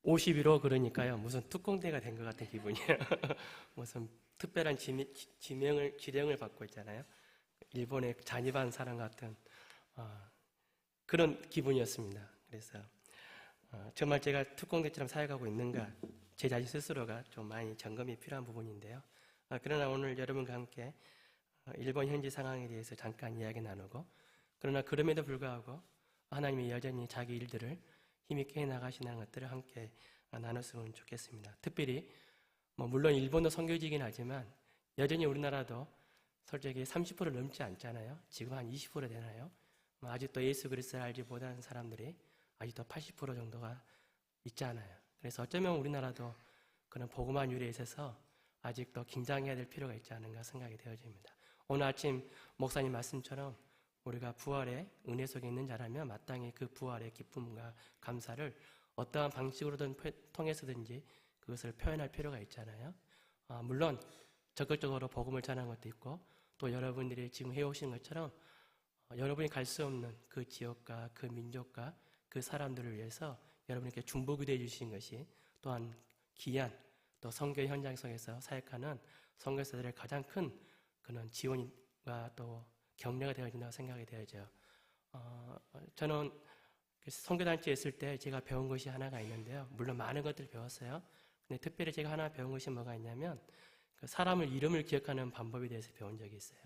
51호 그러니까요. 무슨 특공대가 된 것 같은 기분이에요. 무슨 특별한 지령을 받고 있잖아요. 일본의 잔입한 사람 같은 그런 기분이었습니다. 그래서 정말 제가 특공대처럼 살아가고 있는가 제 자신 스스로가 좀 많이 점검이 필요한 부분인데요. 그러나 오늘 여러분과 함께 일본 현지 상황에 대해서 잠깐 이야기 나누고, 그러나 그럼에도 불구하고 하나님이 여전히 자기 일들을 힘있게 해나가시는 것들을 함께 나눴으면 좋겠습니다. 특별히 물론 일본도 선교지이긴 하지만 여전히 우리나라도 솔직히 30% 넘지 않잖아요. 지금 한 20% 되나요? 아직도 예수 그리스도를 알지 못하는 사람들이 아직도 80% 정도가 있잖아요. 그래서 어쩌면 우리나라도 그런 복음화 유래에 있어서 아직도 긴장해야 될 필요가 있지 않은가 생각이 되어집니다. 오늘 아침 목사님 말씀처럼 우리가 부활의 은혜 속에 있는 자라면 마땅히 그 부활의 기쁨과 감사를 어떠한 방식으로든 통해서든지 그것을 표현할 필요가 있잖아요. 물론 적극적으로 복음을 전하는 것도 있고, 또 여러분들이 지금 해오신 것처럼 여러분이 갈 수 없는 그 지역과 그 민족과 그 사람들을 위해서 여러분께 중보기도해 주신 것이 또한 귀한 또 선교 현장 속에서 사역하는 선교사들의 가장 큰 그런 지원과 또 격려가 되어진다고 생각이 되어져요. 저는 선교단체에 있을 때 제가 배운 것이 하나가 있는데요. 물론 많은 것들을 배웠어요. 근데 특별히 제가 하나 배운 것이 뭐가 있냐면 그 사람을 이름을 기억하는 방법에 대해서 배운 적이 있어요.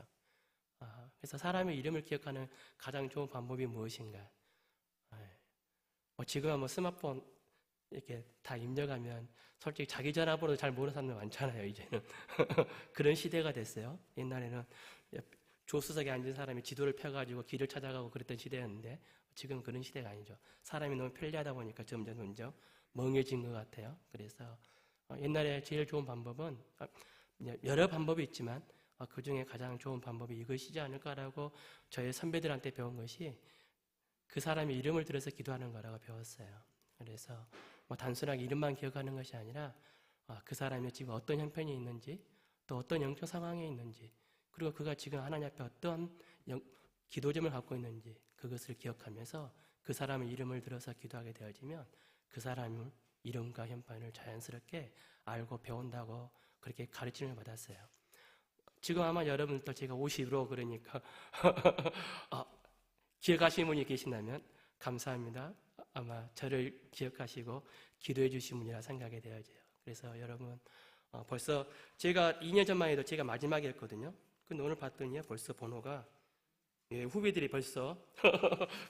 그래서 사람의 이름을 기억하는 가장 좋은 방법이 무엇인가? 지금은 스마트폰 이렇게 다 입력하면 솔직히 자기 전화번호 잘 모르는 사람들 많잖아요, 이제는. 그런 시대가 됐어요. 옛날에는 조수석에 앉은 사람이 지도를 펴가지고 길을 찾아가고 그랬던 시대였는데 지금 그런 시대가 아니죠. 사람이 너무 편리하다 보니까 점점 멍해진 것 같아요. 그래서 옛날에 제일 좋은 방법은 여러 방법이 있지만 그 중에 가장 좋은 방법이 이것이지 않을까라고 저의 선배들한테 배운 것이 그 사람의 이름을 들어서 기도하는 거라고 배웠어요. 그래서 단순하게 이름만 기억하는 것이 아니라 그 사람이 지금 어떤 형편이 있는지, 또 어떤 영적 상황에 있는지, 그리고 그가 지금 하나님 앞에 어떤 기도점을 갖고 있는지 그것을 기억하면서 그 사람의 이름을 들어서 기도하게 되어지면 그 사람의 이름과 형편을 자연스럽게 알고 배운다고 그렇게 가르침을 받았어요. 지금 아마 여러분도 제가 50으로 그러니까 기억하시는 분이 계신다면 감사합니다. 아마 저를 기억하시고 기도해 주신 분이라 생각이 되어져요. 그래서 여러분 벌써 제가 2년 전만 해도 제가 마지막이었거든요. 근데 오늘 봤더니 벌써 번호가 후배들이 벌써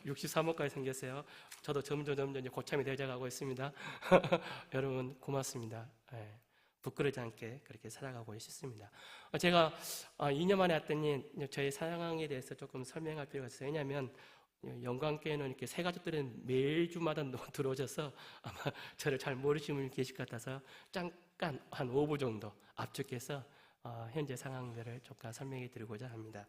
63호까지 생겼어요. 저도 점점 고참이 되어가고 있습니다. 여러분 고맙습니다. 부끄러지 않게 그렇게 살아가고 있습니다. 제가 2년 만에 왔더니 저희 상황에 대해서 조금 설명할 필요가 있어요. 왜냐하면 영광교회는 이렇게 새 가족들은 매주마다 들어오셔서 아마 저를 잘 모르시는 분이 계실 것 같아서 잠깐 한 5분 정도 압축해서 현재 상황들을 조금 설명해 드리고자 합니다.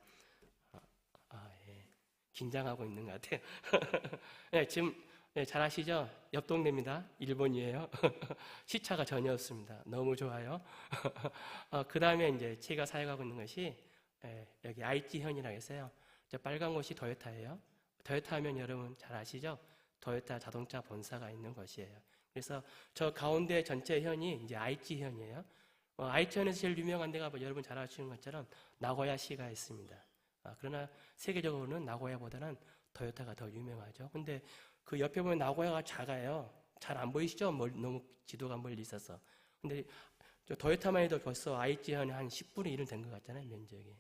긴장하고 있는 것 같아요. 지금 잘 아시죠? 옆 동네입니다. 일본이에요. 시차가 전혀 없습니다. 너무 좋아요. 그 다음에 이제 제가 사역하고 있는 것이 여기 IT현이라고 했어요. 저 빨간 곳이 도요타예요. 도요타 하면 여러분 잘 아시죠? 도요타 자동차 본사가 있는 곳이에요. 그래서 저 가운데 전체 현이 이제 IT현이에요. IT현에서 제일 유명한 데가 여러분 잘 아시는 것처럼 나고야시가 있습니다. 그러나 세계적으로는 나고야보다는 도요타가 더 유명하죠. 근데 그 옆에 보면 나고야가 작아요. 잘 안 보이시죠? 너무 지도가 멀리 있어서. 근데 도요타만 해도 벌써 IT현이 한 10분의 1은 된 것 같잖아요, 면적이.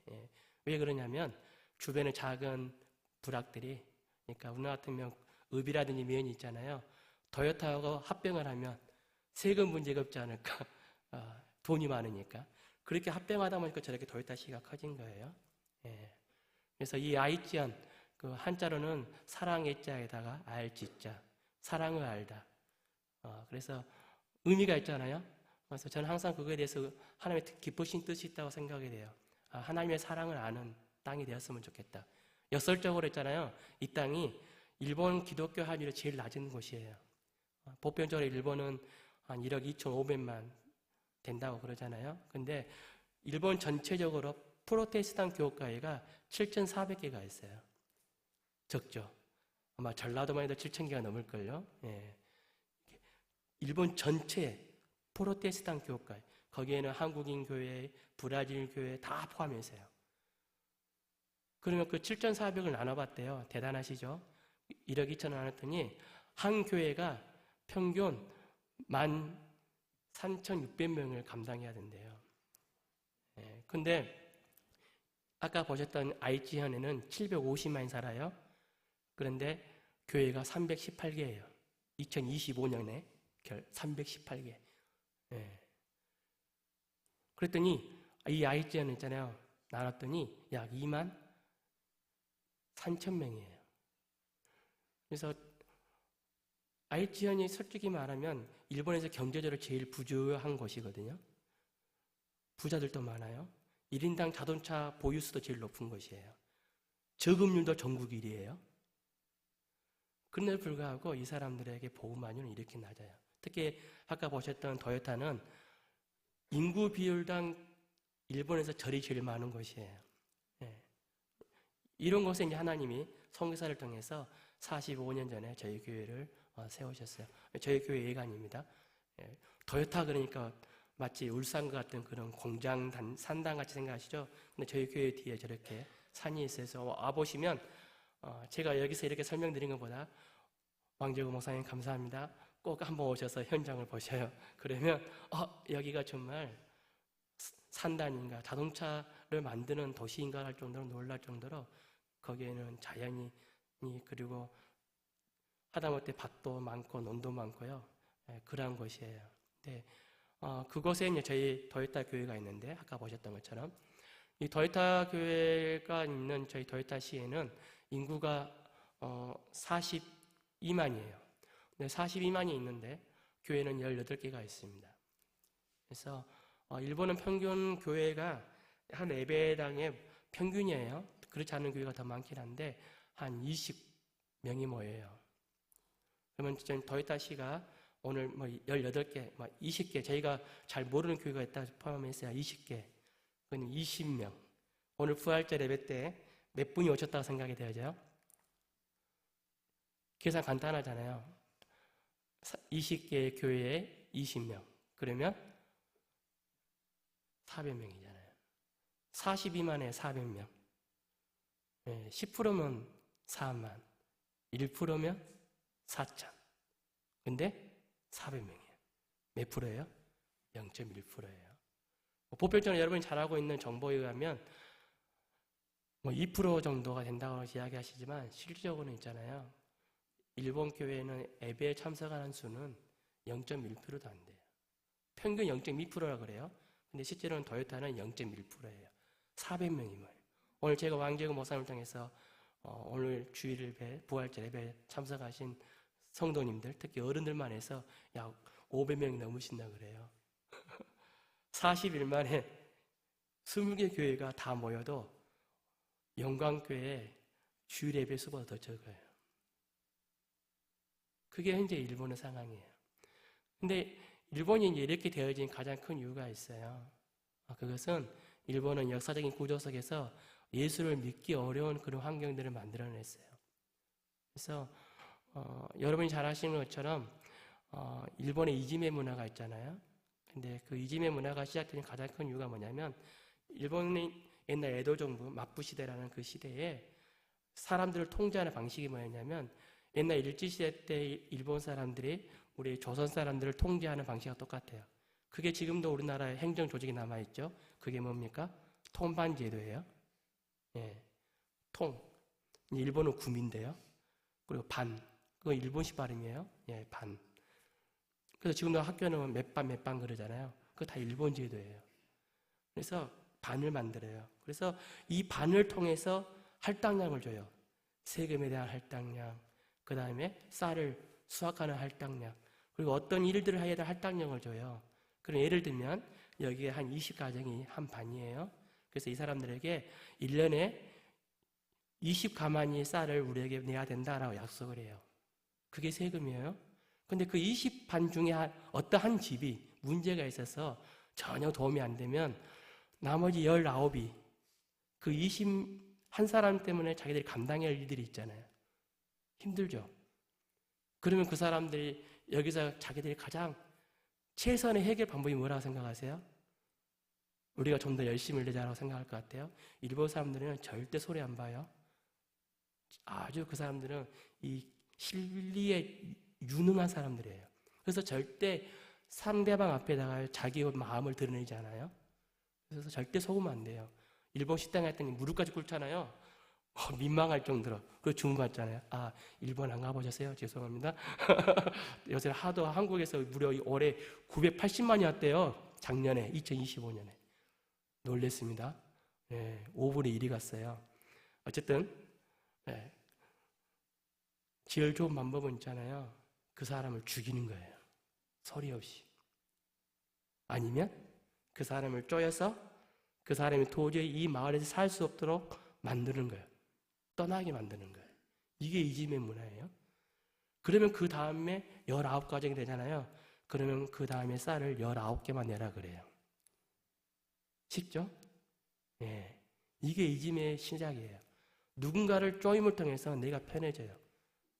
왜 그러냐면 주변에 작은 부락들이, 그러니까 우리나라 같으면 읍이라든지 면이 있잖아요. 도요타하고 합병을 하면 세금 문제가 없지 않을까. 돈이 많으니까. 그렇게 합병하다 보니까 저렇게 도요타시가 커진 거예요. 그래서 이 아이치현, 그 한자로는 사랑의 자에다가 알지자, 사랑을 알다. 그래서 의미가 있잖아요. 그래서 저는 항상 그거에 대해서 하나님의 기쁘신 뜻이 있다고 생각이 돼요. 하나님의 사랑을 아는 땅이 되었으면 좋겠다. 역설적으로 했잖아요. 이 땅이 일본 기독교 합의로 제일 낮은 곳이에요. 보편적으로 일본은 한 1억 2,500만 된다고 그러잖아요. 근데 일본 전체적으로 프로테스탄 교회가 7,400개가 있어요. 적죠. 아마 전라도만 해도 7,000개가 넘을걸요. 일본 전체 프로테스탄 교회, 거기에는 한국인 교회, 브라질 교회 다 포함해서요. 그러면 그 7,400을 나눠봤대요. 대단하시죠? 1억 2천을 나눴더니 한 교회가 평균 13,600명을 감당해야 된대요. 근데 아까 보셨던 아이치현에는 750만이 살아요. 그런데 교회가 318개예요. 2025년에 318개. 그랬더니 이 아이치현 있잖아요. 나눴더니 약 2만 3천 명이에요. 그래서 아이치현이 솔직히 말하면 일본에서 경제적으로 제일 부유한 곳이거든요. 부자들도 많아요. 1인당 자동차 보유수도 제일 높은 곳이에요. 저금률도 전국 1위예요. 그런데도 불구하고 이 사람들에게 보험료는 이렇게 낮아요. 특히 아까 보셨던 도요타는 인구 비율당 일본에서 절이 제일 많은 곳이에요. 이런 곳에 이제 하나님이 선교사를 통해서 45년 전에 저희 교회를 세우셨어요. 저희 교회 예간입니다. 도요타 그러니까 마치 울산과 같은 그런 공장 산당 같이 생각하시죠? 근데 저희 교회 뒤에 저렇게 산이 있어서 와보시면 제가 여기서 이렇게 설명드린 것보다 왕재구 목사님 감사합니다. 꼭 한번 오셔서 현장을 보셔요. 그러면 여기가 정말 산단인가 자동차를 만드는 도시인가 할 정도로 놀랄 정도로 거기에는 자연이 그리고 하다못해 밭도 많고 논도 많고요. 그러한 곳이에요. 네. 그곳에 이제 저희 도요타 교회가 있는데 아까 보셨던 것처럼 이 도요타 교회가 있는 저희 도요타시에는 인구가 42만이에요. 42만이 있는데 교회는 18개가 있습니다. 그래서 일본은 평균 교회가 한 예배당의 평균이에요. 그렇지 않은 교회가 더 많긴 한데 한 20명이 모여요. 그러면 저희 도요타시가 오늘 18개, 20개, 저희가 잘 모르는 교회가 있다 포함해서 20개, 그건 20명. 오늘 부활절 예배 때 몇 분이 오셨다고 생각이 되어져요? 계산 간단하잖아요. 20개의 교회에 20명. 그러면 400명이잖아요. 42만에 400명. 10%면 4만. 1%면 4천. 근데 400명이에요. 몇 프로예요? 0.1%예요. 보편적으로 여러분이 잘 알고 있는 정보에 의하면 2% 정도가 된다고 이야기하시지만 실질적으로는 있잖아요. 일본 교회는 예배에 참석하는 수는 0.1%도 안 돼요. 평균 0.2%라 그래요. 근데 실제로는 도요타는 0.1%예요. 400명이 뭐예요. 오늘 제가 왕재구 목사님을 통해서 오늘 주일 예배, 부활절 예배 참석하신 성도님들, 특히 어른들만 해서 약 500명이 넘으신다 그래요. 40일 만에 20개 교회가 다 모여도 영광교회 주일 예배 수보다 더 적어요. 그게 현재 일본의 상황이에요. 근데 일본이 이제 이렇게 되어진 가장 큰 이유가 있어요. 그것은 일본은 역사적인 구조 속에서 예수를 믿기 어려운 그런 환경들을 만들어냈어요. 그래서 여러분이 잘 아시는 것처럼 일본의 이지메 문화가 있잖아요. 근데 그 이지메 문화가 시작된 가장 큰 이유가 뭐냐면 일본의 옛날 에도 정부 막부 시대라는 그 시대에 사람들을 통제하는 방식이 뭐였냐면 옛날 일제시대 때 일본 사람들이 우리 조선 사람들을 통제하는 방식과 똑같아요. 그게 지금도 우리나라의 행정 조직이 남아있죠. 그게 뭡니까? 통반제도예요. 통. 일본은 구민데요. 그리고 반. 그거 일본식 발음이에요. 반. 그래서 지금도 학교는 몇 반 그러잖아요. 그거 다 일본 제도예요. 그래서 반을 만들어요. 그래서 이 반을 통해서 할당량을 줘요. 세금에 대한 할당량, 그 다음에 쌀을 수확하는 할당량, 그리고 어떤 일들을 해야 될 할당량을 줘요. 그럼 예를 들면 여기에 한 20가정이 한 반이에요. 그래서 이 사람들에게 1년에 20가마니 쌀을 우리에게 내야 된다라고 약속을 해요. 그게 세금이에요. 근데 그 20반 중에 어떤 한 집이 문제가 있어서 전혀 도움이 안 되면 나머지 19이 그 21사람 때문에 자기들이 감당해야 할 일들이 있잖아요. 힘들죠. 그러면 그 사람들이 여기서 자기들이 가장 최선의 해결 방법이 뭐라고 생각하세요? 우리가 좀 더 열심히 일하자라고 생각할 것 같아요. 일본 사람들은 절대 소리 안 봐요. 아주 그 사람들은 이 실리에 유능한 사람들이에요. 그래서 절대 상대방 앞에다가 자기 마음을 드러내지 않아요. 그래서 절대 속으면 안 돼요. 일본 식당에 갔더니 무릎까지 꿇잖아요. 민망할 정도로. 그리고 주문받잖아요. 아, 일본 안 가보셨어요? 죄송합니다. 요새 하도 한국에서 무려 올해 980만이 왔대요. 작년에, 2025년에. 놀랬습니다. 5분의 1이 갔어요. 어쨌든 제일 좋은 방법은 있잖아요. 그 사람을 죽이는 거예요. 소리 없이. 아니면 그 사람을 쪼여서 그 사람이 도저히 이 마을에서 살 수 없도록 만드는 거예요. 떠나게 만드는 거예요. 이게 이지메 문화예요. 그러면 그 다음에 19가정이 되잖아요. 그러면 그 다음에 쌀을 19개만 내라 그래요. 쉽죠? 이게 이지메의 시작이에요. 누군가를 쪼임을 통해서 내가 편해져요.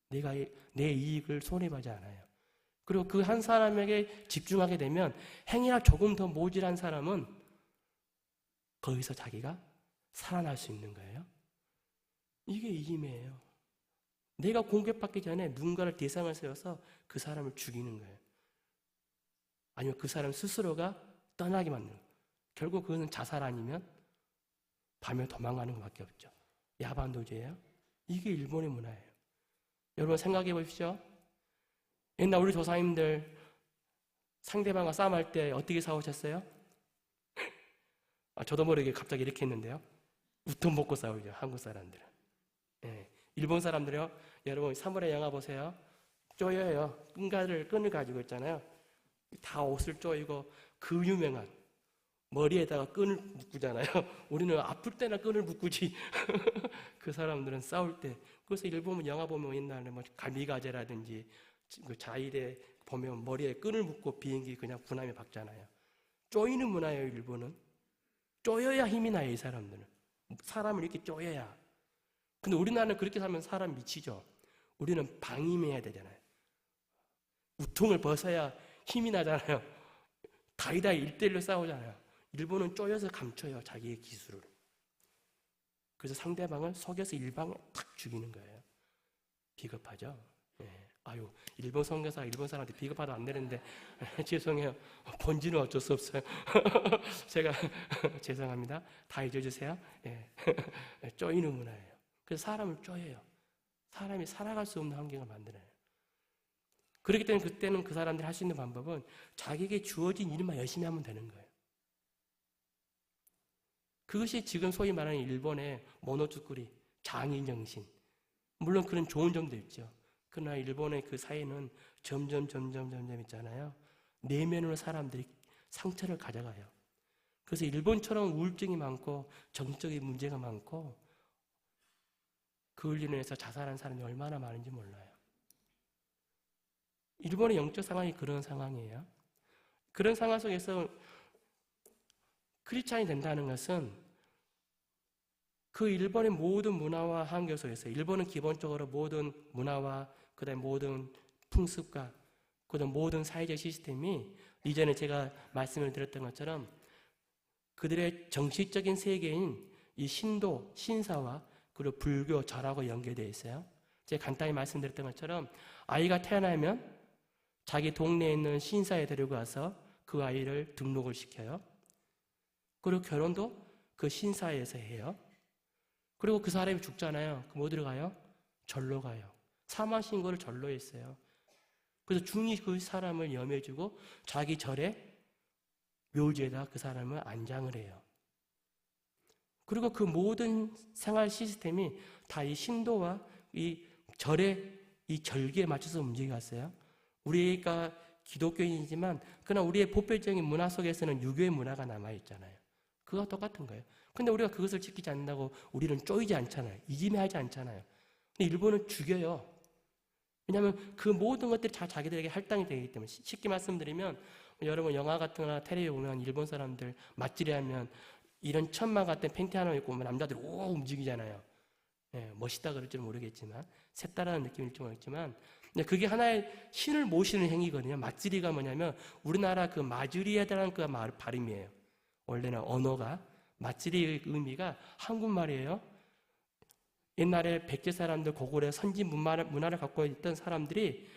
내가 내 이익을 손해보지 않아요. 그리고 그 한 사람에게 집중하게 되면 행위가 조금 더 모질한 사람은 거기서 자기가 살아날 수 있는 거예요. 이게 이김이에요. 내가 공격받기 전에 누군가를 대상을 세워서 그 사람을 죽이는 거예요. 아니면 그 사람 스스로가 떠나게 만드는 거예요. 결국 그것은 자살 아니면 밤에 도망가는 것밖에 없죠. 야반도주예요. 이게 일본의 문화예요. 여러분 생각해 보십시오. 옛날 우리 조상님들 상대방과 싸움할 때 어떻게 싸우셨어요? 저도 모르게 갑자기 이렇게 했는데요. 우통 벗고 싸우죠. 한국 사람들은. 일본 사람들이요. 여러분 사무라이 영화 보세요. 쪼여요. 끈을 가지고 있잖아요. 다 옷을 쪼이고 그 유명한 머리에다가 끈을 묶잖아요. 우리는 아플 때나 끈을 묶지. 그 사람들은 싸울 때. 그래서 일본 영화 보면 옛날에 뭐 가미가제라든지 그 자일에 보면 머리에 끈을 묶고 비행기 그냥 군함에 박잖아요. 쪼이는 문화예요, 일본은. 쪼여야 힘이 나요, 이 사람들은. 사람을 이렇게 쪼여야. 근데 우리나라는 그렇게 살면 사람 미치죠. 우리는 방임해야 되잖아요. 우통을 벗어야 힘이 나잖아요. 다이다이 1대1로 싸우잖아요. 일본은 쪼여서 감춰요, 자기의 기술을. 그래서 상대방을 속여서 일방을 탁 죽이는 거예요. 비겁하죠? 아유, 일본 선교사가 일본 사람한테 비겁하다 안 되는데 죄송해요. 본질은 어쩔 수 없어요. 제가 죄송합니다. 다 잊어주세요. 쪼이는 문화예요. 그래서 사람을 쪼여요. 사람이 살아갈 수 없는 환경을 만들어요. 그렇기 때문에 그때는 그 사람들이 할 수 있는 방법은 자기에게 주어진 일만 열심히 하면 되는 거예요. 그것이 지금 소위 말하는 일본의 모노츠쿠리, 장인정신. 물론 그런 좋은 점도 있죠. 그러나 일본의 그 사회는 점점 있잖아요. 내면으로 사람들이 상처를 가져가요. 그래서 일본처럼 우울증이 많고 정적인 문제가 많고 그걸로 인해서 자살한 사람이 얼마나 많은지 몰라요. 일본의 영적 상황이 그런 상황이에요. 그런 상황 속에서 크리스찬이 된다는 것은 그 일본의 모든 문화와 환경 속에서 일본은 기본적으로 모든 문화와 그다음에 모든 풍습과 그다음 모든 사회적 시스템이 이전에 제가 말씀을 드렸던 것처럼 그들의 정치적인 세계인 이 신도, 신사와 그리고 불교, 절하고 연계되어 있어요. 제가 간단히 말씀드렸던 것처럼 아이가 태어나면 자기 동네에 있는 신사에 데리고 가서 그 아이를 등록을 시켜요. 그리고 결혼도 그 신사에서 해요. 그리고 그 사람이 죽잖아요. 그럼 어디로 가요? 절로 가요. 사망신고를 절로 했어요. 그래서 중이 그 사람을 염해주고 자기 절에 묘지에다 그 사람을 안장을 해요. 그리고 그 모든 생활 시스템이 다 이 신도와 이 절의 이 절기에 맞춰서 움직였어요. 우리가 기독교인이지만 그러나 우리의 보편적인 문화 속에서는 유교의 문화가 남아있잖아요. 그거와 똑같은 거예요. 근데 우리가 그것을 지키지 않는다고 우리는 쪼이지 않잖아요. 이짐해하지 않잖아요. 근데 일본은 죽여요. 왜냐하면 그 모든 것들이 다 자기들에게 할당이 되기 때문에. 쉽게 말씀드리면 여러분 영화 같은 거나 텔레비에 보면 일본 사람들 맞질이하면 이런 천막 같은 팬티 하나 입고 오면 남자들이 오 움직이잖아요. 멋있다 그럴지 모르겠지만 색다른 느낌일지 모르겠지만 근데 그게 하나의 신을 모시는 행위거든요. 맞지리가 뭐냐면 우리나라 그 마주리에다라는 그 발음이에요. 원래는 언어가 맞지리의 의미가 한국말이에요. 옛날에 백제 사람들 고구려 선진 문화를 갖고 있던 사람들이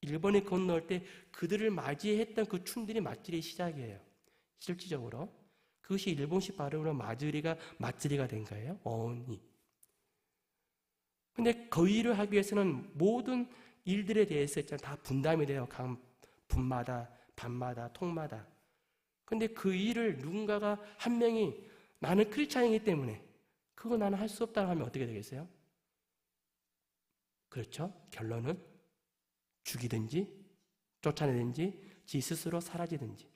일본에 건너올 때 그들을 맞이했던 그 춤들이 맞지리의 시작이에요. 실질적으로 그것이 일본식 발음으로 맞지리가 된 거예요. 어원이. 근데 그 일을 하기 위해서는 모든 일들에 대해서 다 분담이 돼요. 분마다, 반마다, 통마다. 근데 그 일을 누군가가 한 명이 나는 크리스찬이기 때문에 그거 나는 할 수 없다고 하면 어떻게 되겠어요? 그렇죠? 결론은 죽이든지 쫓아내든지 지 스스로 사라지든지.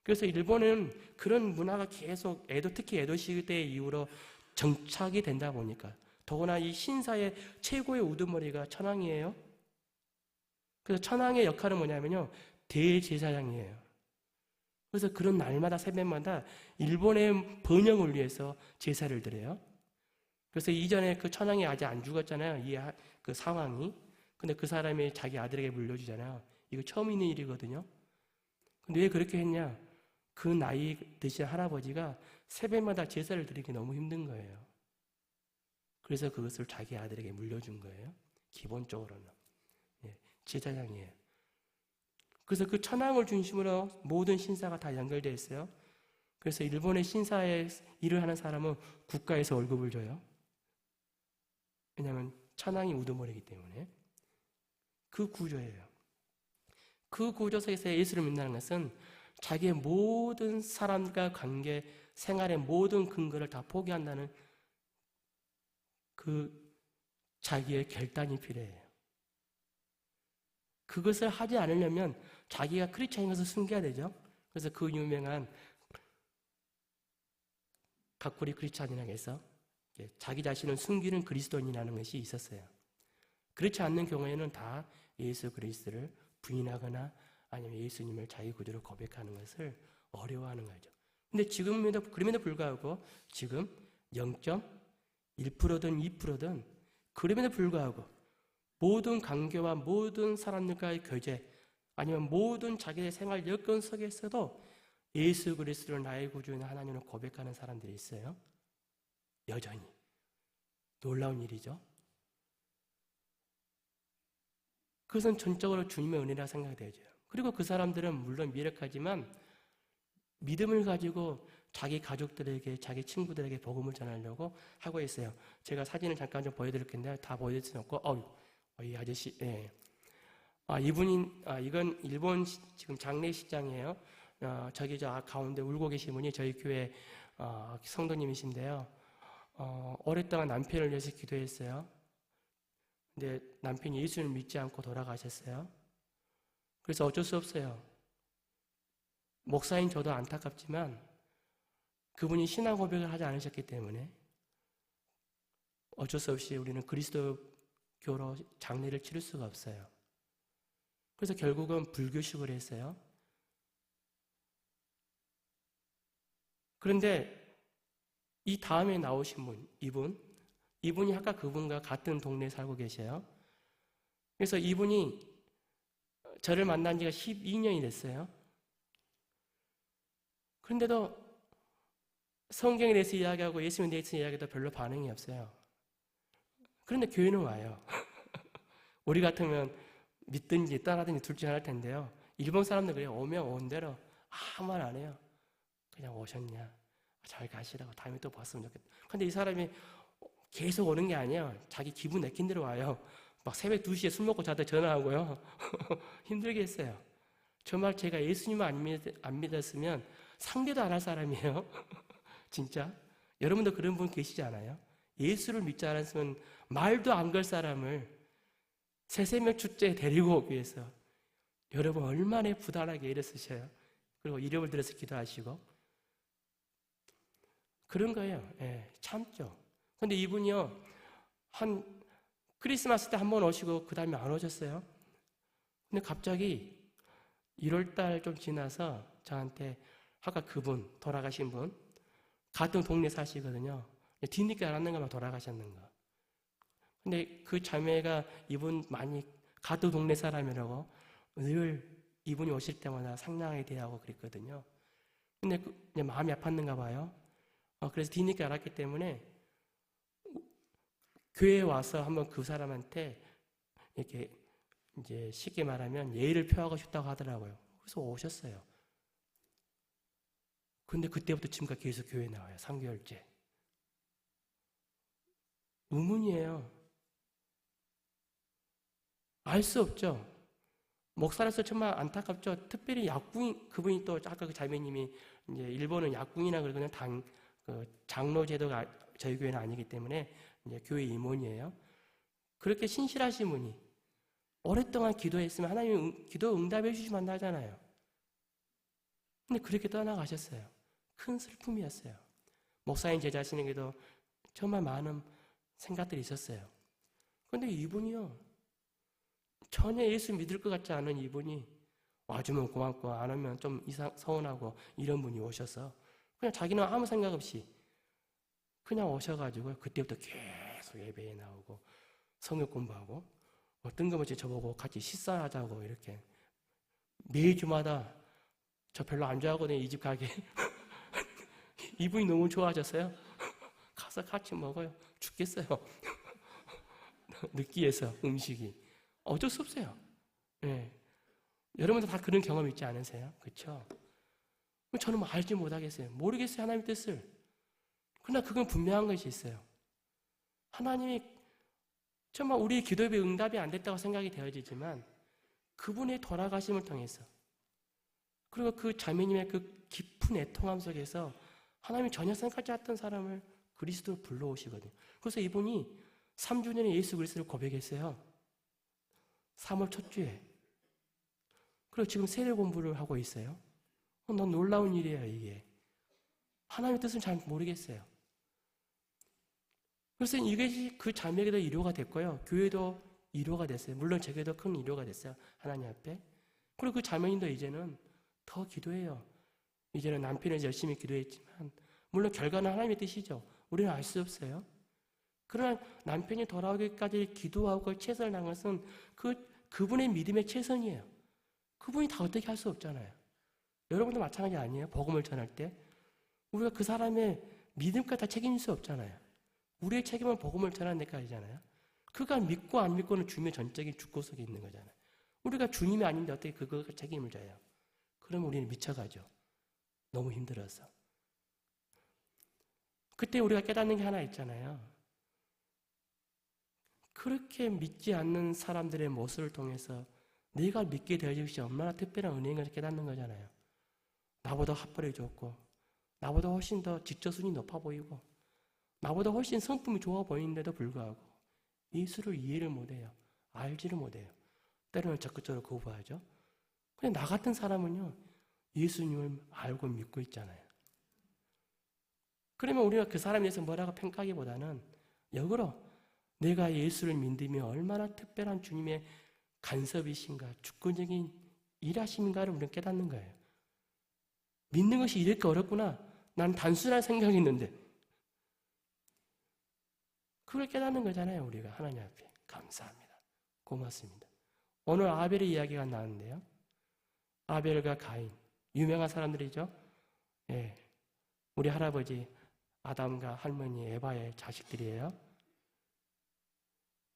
그래서 일본은 그런 문화가 계속 특히 에도 시대 이후로 정착이 된다 보니까 더구나 이 신사의 최고의 우두머리가 천황이에요. 그래서 천황의 역할은 뭐냐면요, 대제사장이에요. 그래서 그런 날마다 새벽마다 일본의 번영을 위해서 제사를 드려요. 그래서 이전에 그 천황이 아직 안 죽었잖아요. 그 상황이. 근데 그 사람이 자기 아들에게 물려주잖아요. 이거 처음 있는 일이거든요. 근데 왜 그렇게 했냐? 그 나이 드신 할아버지가 새벽마다 제사를 드리기 너무 힘든 거예요. 그래서 그것을 자기 아들에게 물려준 거예요. 기본적으로는. 제사장이에요. 그래서 그 천황을 중심으로 모든 신사가 다 연결되어 있어요. 그래서 일본의 신사에 일을 하는 사람은 국가에서 월급을 줘요. 왜냐하면 천황이 우두머리이기 때문에. 그 구조예요. 그 구조 속에서 예수를 믿는다는 것은 자기의 모든 사람과 관계, 생활의 모든 근거를 다 포기한다는 그 자기의 결단이 필요해요. 그것을 하지 않으려면 자기가 크리스찬인 것을 숨겨야 되죠. 그래서 그 유명한 가쿠리 크리스찬이라고 해서 자기 자신을 숨기는 그리스도인이라는 것이 있었어요. 그렇지 않는 경우에는 다 예수 그리스도를 부인하거나 아니면 예수님을 자기 구주로 고백하는 것을 어려워하는 거죠. 근데 그럼에도 불구하고 지금 0.1%든 2%든 그럼에도 불구하고 모든 관계와 모든 사람들과의 교제 아니면 모든 자기의 생활 여건 속에서도 예수 그리스도를 나의 구주인 하나님을 고백하는 사람들이 있어요. 여전히. 놀라운 일이죠. 그것은 전적으로 주님의 은혜라 생각되죠. 그리고 그 사람들은 물론 미력하지만 믿음을 가지고 자기 가족들에게, 자기 친구들에게 복음을 전하려고 하고 있어요. 제가 사진을 잠깐 좀 보여드릴 텐데 다 보여드릴 수는 없고, 이 아저씨, 예. 이건 일본 지금 장례식장이에요. 저기 가운데 울고 계신 분이 저희 교회 성도님이신데요. 오랫동안 남편을 위해서 기도했어요. 근데 남편이 예수를 믿지 않고 돌아가셨어요. 그래서 어쩔 수 없어요. 목사인 저도 안타깝지만 그분이 신앙 고백을 하지 않으셨기 때문에 어쩔 수 없이 우리는 그리스도교로 장례를 치를 수가 없어요. 그래서 결국은 불교식으로 했어요. 그런데 이 다음에 나오신 분, 이분이 아까 그분과 같은 동네에 살고 계셔요. 그래서 이분이 저를 만난 지가 12년이 됐어요. 그런데도 성경에 대해서 이야기하고 예수님에 대해서 이야기해도 별로 반응이 없어요. 그런데 교회는 와요. 우리 같으면 믿든지 따라든지 둘 중 하나일 텐데요. 일본 사람들 그냥 오면 온 대로 아무 말 안 해요. 그냥 오셨냐? 잘 가시라고 다음에 또 봤으면 좋겠다. 근데 이 사람이 계속 오는 게 아니에요. 자기 기분 내킨 대로 와요. 막 새벽 2시에 술 먹고 자다 전화하고요. 힘들게 했어요. 정말 제가 예수님을 안 믿었으면 상대도 안 할 사람이에요. 진짜. 여러분도 그런 분 계시지 않아요? 예수를 믿지 않았으면 말도 안 걸 사람을 새새벽 축제에 데리고 오기 위해서 여러분 얼마나 부단하게 애를 쓰셔요. 그리고 이름을 들어서 기도하시고 그런 거예요. 참죠. 근데 이분이요, 한 크리스마스 때 한 번 오시고 그 다음에 안 오셨어요. 근데 갑자기 1월달 좀 지나서 저한테 아까 그분, 돌아가신 분, 같은 동네 사시거든요. 뒤늦게 알았는가 봐 돌아가셨는가. 근데 그 자매가 이분 많이 가도 동네 사람이라고 늘 이분이 오실 때마다 상냥하게 대하고 그랬거든요. 근데 마음이 아팠는가 봐요. 그래서 뒤늦게 알았기 때문에 교회에 와서 한번 그 사람한테 이렇게 이제 쉽게 말하면 예의를 표하고 싶다고 하더라고요. 그래서 오셨어요. 근데 그때부터 지금까지 계속 교회에 나와요. 3개월째. 의문이에요. 알 수 없죠. 목사로서 정말 안타깝죠. 특별히 약궁, 그분이 또 아까 그 자매님이 이제 일본은 약궁이나 그러거나 장로 제도가 저희 교회는 아니기 때문에 이제 교회 임원이에요. 그렇게 신실하신 분이 오랫동안 기도했으면 하나님이 기도 응답해 주시면 하잖아요. 근데 그렇게 떠나가셨어요. 큰 슬픔이었어요. 목사님 제 자신에게도 정말 많은 생각들이 있었어요. 그런데 이분이요, 전혀 예수 믿을 것 같지 않은 이분이 와주면 고맙고 안 오면 좀 서운하고 이런 분이 오셔서 그냥 자기는 아무 생각 없이 그냥 오셔가지고 그때부터 계속 예배에 나오고 성경 공부하고 뜬금없이 저보고 같이 식사하자고 이렇게 매주마다 저 별로 안 좋아하거든요. 이 집 가게. 이분이 너무 좋아하셨어요. 가서 같이 먹어요. 죽겠어요. 느끼해서 음식이. 어쩔 수 없어요. 네. 여러분도 다 그런 경험 있지 않으세요? 그렇죠? 저는 알지 못하겠어요. 모르겠어요. 하나님의 뜻을. 그러나 그건 분명한 것이 있어요. 하나님이 정말 우리의 기도에 응답이 안 됐다고 생각이 되어지지만 그분의 돌아가심을 통해서 그리고 그 자매님의 그 깊은 애통함 속에서 하나님이 전혀 생각하지 않던 사람을 그리스도로 불러오시거든요. 그래서 이분이 3주년에 예수 그리스도를 고백했어요. 3월 첫 주에. 그리고 지금 세례 공부를 하고 있어요. 너무 놀라운 일이에요, 이게. 하나님의 뜻은 잘 모르겠어요. 그래서 이것이 그 자매에게도 위로가 됐고요. 교회도 위로가 됐어요. 물론 제게도 큰 위로가 됐어요. 하나님 앞에. 그리고 그 자매님도 이제는 더 기도해요. 이제는 남편이 열심히 기도했지만 물론 결과는 하나님의 뜻이죠. 우리는 알 수 없어요. 그러나 남편이 돌아오기까지 기도하고 최선을 다한 것은 그분의 믿음의 최선이에요. 그분이 다 어떻게 할 수 없잖아요. 여러분도 마찬가지 아니에요? 복음을 전할 때 우리가 그 사람의 믿음까지 다 책임질 수 없잖아요. 우리의 책임은 복음을 전하는 데까지잖아요. 그가 믿고 안 믿고는 주님의 전적인 주권 속에 있는 거잖아요. 우리가 주님이 아닌데 어떻게 그거 책임을 져요? 그러면 우리는 미쳐가죠. 너무 힘들어서. 그때 우리가 깨닫는 게 하나 있잖아요. 그렇게 믿지 않는 사람들의 모습을 통해서 내가 믿게 되어질 것이 얼마나 특별한 은혜인 것을 깨닫는 거잖아요. 나보다 학벌이 좋고 나보다 훨씬 더 지적순이 높아 보이고 나보다 훨씬 성품이 좋아 보이는데도 불구하고 예수를 이해를 못해요. 알지를 못해요. 때로는 적극적으로 거부하죠. 근데 나 같은 사람은요, 예수님을 알고 믿고 있잖아요. 그러면 우리가 그 사람에 대해서 뭐라고 평가하기보다는 역으로 내가 예수를 믿으며 얼마나 특별한 주님의 간섭이신가, 주권적인 일하심인가를 우리는 깨닫는 거예요. 믿는 것이 이렇게 어렵구나. 난 단순한 생각이 있는데 그걸 깨닫는 거잖아요. 우리가 하나님 앞에. 감사합니다. 고맙습니다. 오늘 아벨의 이야기가 나왔는데요. 아벨과 가인. 유명한 사람들이죠. 예, 우리 할아버지 아담과 할머니 에바의 자식들이에요.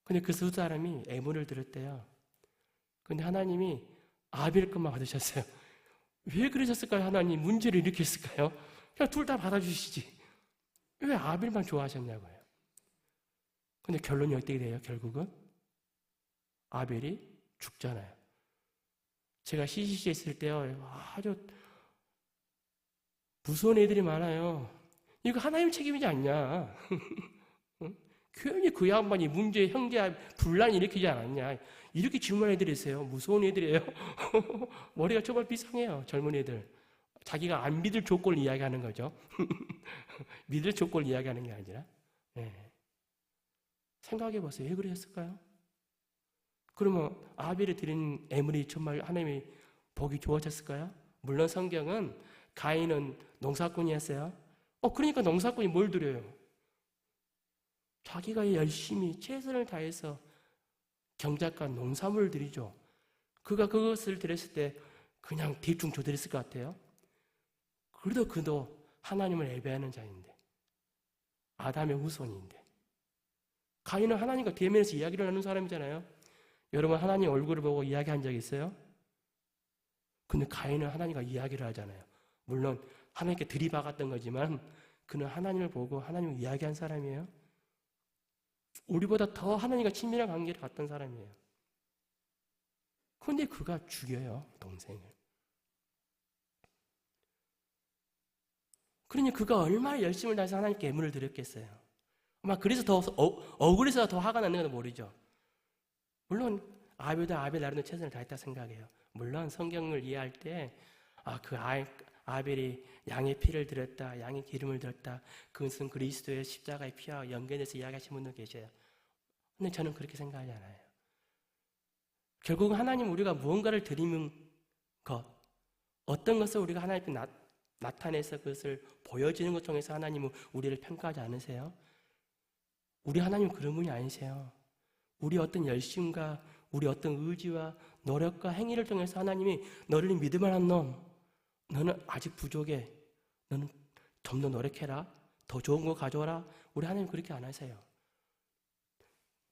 근데 그 두 사람이 애물을 들었대요. 근데 하나님이 아벨 것만 받으셨어요. 왜 그러셨을까요? 하나님 문제를 일으켰을까요? 그냥 둘 다 받아주시지. 왜 아벨만 좋아하셨냐고요. 근데 결론이 어떻게 돼요? 결국은 아벨이 죽잖아요. 제가 CCC에 있을 때요, 아주 무서운 애들이 많아요. 이거 하나님 책임이지 않냐? 괜히 그 양반이 문제, 형제, 분란 일으키지 않았냐? 이렇게 질문하는 애들이 있어요. 무서운 애들이에요. 머리가 정말 비상해요. 젊은 애들. 자기가 안 믿을 조건을 이야기하는 거죠. 믿을 조건을 이야기하는 게 아니라. 네. 생각해 보세요. 왜 그랬을까요? 그러면 아벨이 드린 애물이 정말 하나님의 복이 좋아졌을까요? 물론 성경은 가인은 농사꾼이었어요. 그러니까 농사꾼이 뭘 드려요? 자기가 열심히 최선을 다해서 경작과 농사물을 드리죠. 그가 그것을 드렸을 때 그냥 대충 줘드렸을 것 같아요. 그래도 그도 하나님을 예배하는 자인데, 아담의 후손인데, 가인은 하나님과 대면에서 이야기를 하는 사람이잖아요. 여러분 하나님 얼굴을 보고 이야기한 적 있어요? 근데 가인은 하나님과 이야기를 하잖아요. 물론 하나님께 들이박았던 거지만 그는 하나님을 보고 하나님을 이야기한 사람이에요. 우리보다 더 하나님과 친밀한 관계를 갖던 사람이에요. 그런데 그가 죽여요, 동생을. 그러니 그가 얼마나 열심을 다해서 하나님께 예물을 드렸겠어요. 아마 그래서 더 억울해서 더 화가 나는 건 모르죠. 물론 아벨도 아벨 나름대로 최선을 다했다 생각해요. 물론 성경을 이해할 때 그 아벨이 양의 피를 드렸다, 양의 기름을 드렸다, 그것은 그리스도의 십자가의 피와 연결해서 이야기하시는 분도 계셔요. 근데 저는 그렇게 생각하지 않아요. 결국은 하나님 우리가 무언가를 드리는 것, 어떤 것을 우리가 하나님 앞에 나타내서 그것을 보여주는 것 통해서 하나님은 우리를 평가하지 않으세요? 우리 하나님은 그런 분이 아니세요. 우리 어떤 열심과 우리 어떤 의지와 노력과 행위를 통해서 하나님이 너를 믿을만한 놈, 너는 아직 부족해, 너는 좀 더 노력해라, 더 좋은 거 가져와라. 우리 하나님 그렇게 안 하세요.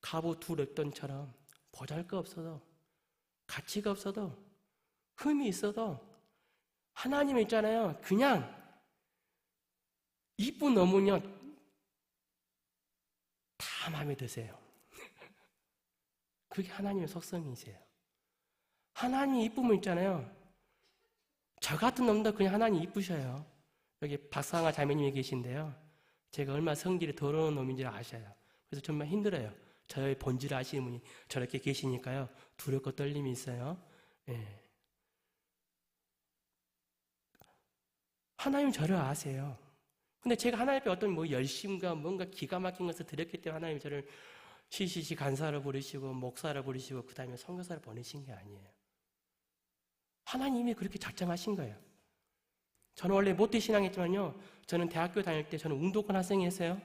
갑오 두 랩돈처럼 보잘것없어도, 가치가 없어도, 흠이 있어도 하나님은 있잖아요, 그냥 이쁜 넘으면 다 마음에 드세요. 그게 하나님의 속성이세요. 하나님 이쁨은 있잖아요, 저 같은 놈도 그냥 하나님 이쁘셔요. 여기 박상아 자매님이 계신데요, 제가 얼마나 성질이 더러운 놈인지 아셔요. 그래서 정말 힘들어요. 저의 본질을 아시는 분이 저렇게 계시니까요, 두렵고 떨림이 있어요. 예. 하나님 저를 아세요. 근데 제가 하나님 앞에 어떤 열심과 뭔가 기가 막힌 것을 드렸기 때문에 하나님 저를 시시시 간사로 부르시고 목사로 부르시고 그 다음에 선교사를 보내신 게 아니에요. 하나님이 그렇게 작정하신 거예요. 저는 원래 모태신앙했지만요, 저는 대학교 다닐 때 저는 운동권 학생이었어요.